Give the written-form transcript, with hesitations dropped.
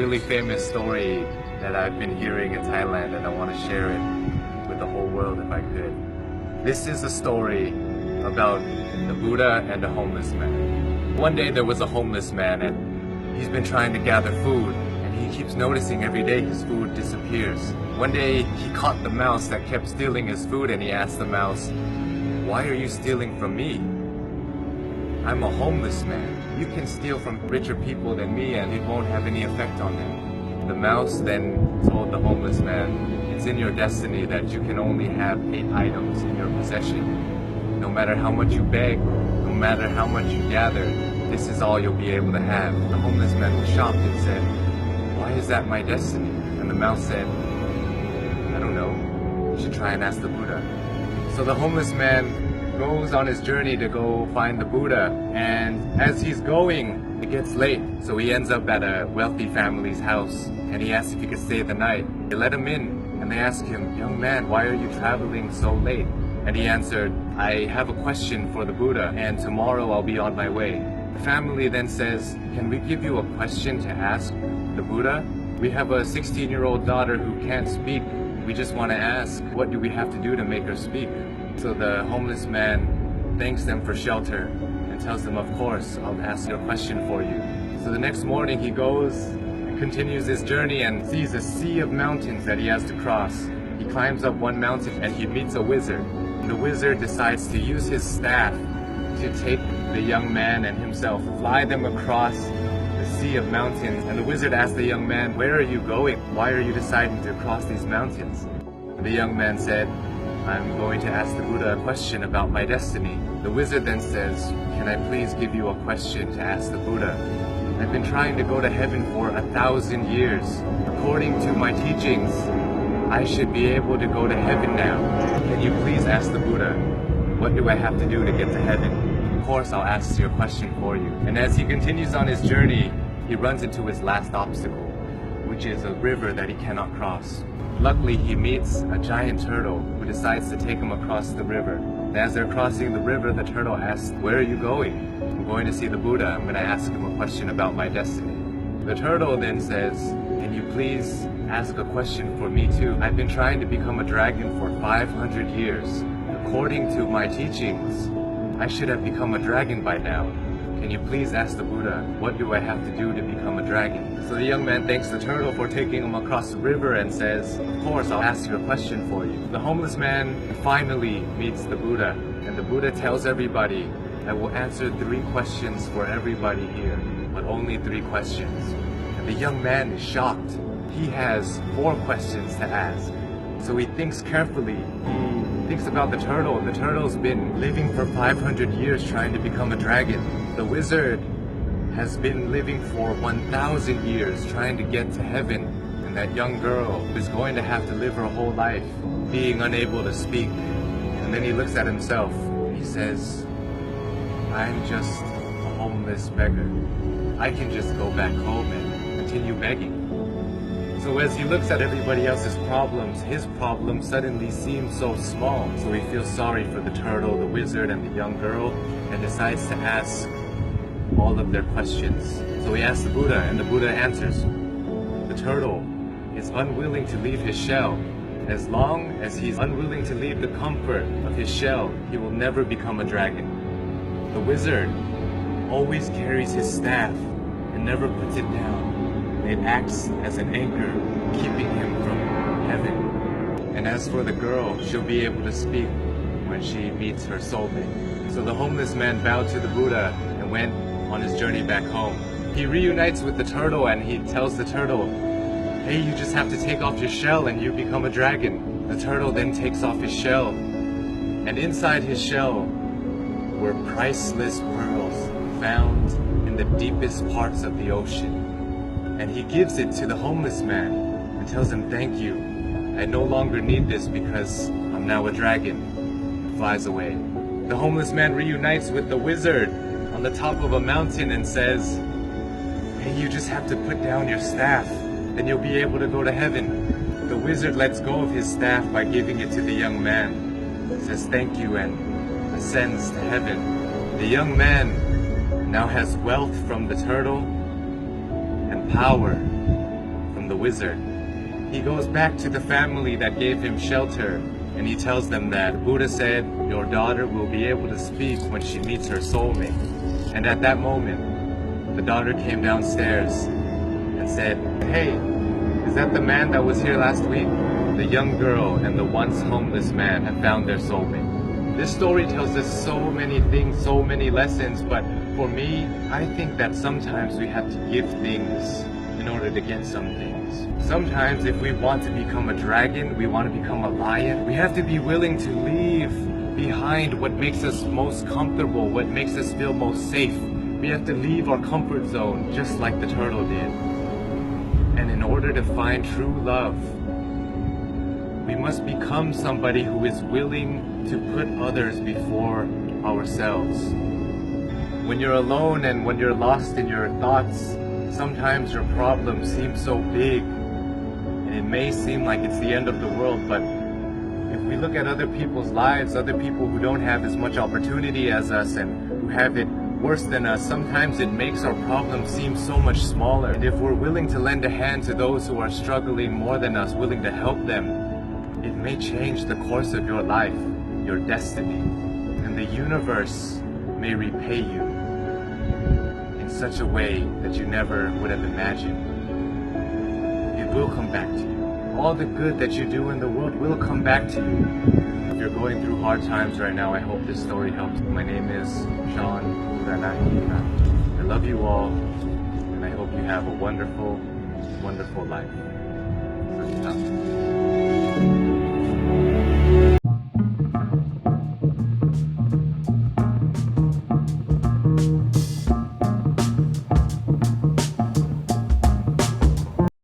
really famous story that I've been hearing in Thailand, and I want to share it with the whole world if I could. This is a story about the Buddha and a homeless man. One day there was a homeless man, and he's been trying to gather food, and he keeps noticing every day his food disappears. One day he caught the mouse that kept stealing his food, and he asked the mouse, "Why are you stealing from me? I'm a homeless man. You can steal from richer people than me and it won't have any effect on them." The mouse then told the homeless man, "It's in your destiny that you can only have 8 items in your possession. No matter how much you beg, no matter how much you gather, this is all you'll be able to have." The homeless man was shocked and said, "Why is that my destiny?" And the mouse said, "I don't know. You should try and ask the Buddha." So the homeless man goes on his journey to go find the Buddha, and as he's going, it gets late, so he ends up at a wealthy family's house, and he asks if he could stay the night. They let him in, and they ask him, "Young man, why are you traveling so late?" And he answered, "I have a question for the Buddha, and tomorrow I'll be on my way." The family then says, "Can we give you a question to ask the Buddha? We have a 16-year-old daughter who can't speak. We just want to ask, what do we have to do to make her speak?" So the homeless man thanks them for shelter and tells them, "Of course, I'll ask your question for you." So the next morning he goes and continues his journey and sees a sea of mountains that he has to cross. He climbs up one mountain and he meets a wizard. And the wizard decides to use his staff to take the young man and himself, fly them across the sea of mountains. And the wizard asks the young man, "Where are you going? Why are you deciding to cross these mountains?" And the young man said, "I'm going to ask the Buddha a question about my destiny." The wizard then says, "Can I please give you a question to ask the Buddha? I've been trying to go to heaven for 1,000 years. According to my teachings, I should be able to go to heaven now. Can you please ask the Buddha, what do I have to do to get to heaven?" "Of course, I'll ask your question for you." And as he continues on his journey, he runs into his last obstacle, which is a river that he cannot cross. Luckily, he meets a giant turtle who decides to take him across the river. And as they're crossing the river, the turtle asks, "Where are you going?" "I'm going to see the Buddha. I'm going to ask him a question about my destiny." The turtle then says, "Can you please ask a question for me too? I've been trying to become a dragon for 500 years. According to my teachings, I should have become a dragon by now. Can you please ask the Buddha, what do I have to do to become a dragon?" So the young man thanks the turtle for taking him across the river and says, "Of course, I'll ask you a question for you." The homeless man finally meets the Buddha, and the Buddha tells everybody, "I will answer 3 questions for everybody here, but only 3 questions." And the young man is shocked. He has 4 questions to ask. So he thinks carefully. He thinks about the turtle. The turtle's been living for 500 years trying to become a dragon. The wizard has been living for 1,000 years trying to get to heaven. And that young girl is going to have to live her whole life being unable to speak. And then he looks at himself. He says, "I'm just a homeless beggar. I can just go back home and continue begging." So as he looks at everybody else's problems, his problem suddenly seems so small. So he feels sorry for the turtle, the wizard, and the young girl, and decides to ask all of their questions. So he asks the Buddha, and the Buddha answers. The turtle is unwilling to leave his shell. As long as he's unwilling to leave the comfort of his shell, he will never become a dragon. The wizard always carries his staff and never puts it down. It acts as an anchor, keeping him from heaven. And as for the girl, she'll be able to speak when she meets her soulmate. So the homeless man bowed to the Buddha and went on his journey back home. He reunites with the turtle and he tells the turtle, "Hey, you just have to take off your shell and you become a dragon." The turtle then takes off his shell, and inside his shell were priceless pearls found in the deepest parts of the ocean. And he gives it to the homeless man and tells him, "Thank you. I no longer need this because I'm now a dragon." And flies away. The homeless man reunites with the wizard on the top of a mountain and says, "Hey, you just have to put down your staff, then you'll be able to go to heaven." The wizard lets go of his staff by giving it to the young man. He says, "Thank you," and ascends to heaven. The young man now has wealth from the turtle and power wizard. He goes back to the family that gave him shelter, and he tells them that Buddha said, your daughter will be able to speak when she meets her soulmate. And at that moment, the daughter came downstairs and said, hey, is that the man that was here last week? The young girl and the once homeless man have found their soulmate. This story tells us so many things, so many lessons, but for me, I think that sometimes we have to give things in order to get some things. Sometimes if we want to become a dragon, we want to become a lion, we have to be willing to leave behind what makes us most comfortable, what makes us feel most safe. We have to leave our comfort zone just like the turtle did. And in order to find true love, we must become somebody who is willing to put others before ourselves. When you're alone and when you're lost in your thoughts, sometimes your problems seem so big and it may seem like it's the end of the world, but if we look at other people's lives, other people who don't have as much opportunity as us and who have it worse than us, sometimes it makes our problems seem so much smaller. And if we're willing to lend a hand to those who are struggling more than us, willing to help them, it may change the course of your life, your destiny, and the universe may repay you in such a way that you never would have imagined. It will come back to you. All the good that you do in the world will come back to you. If you're going through hard times right now, I hope this story helps. My name is Sujok. I love you all, and I hope you have a wonderful, wonderful life.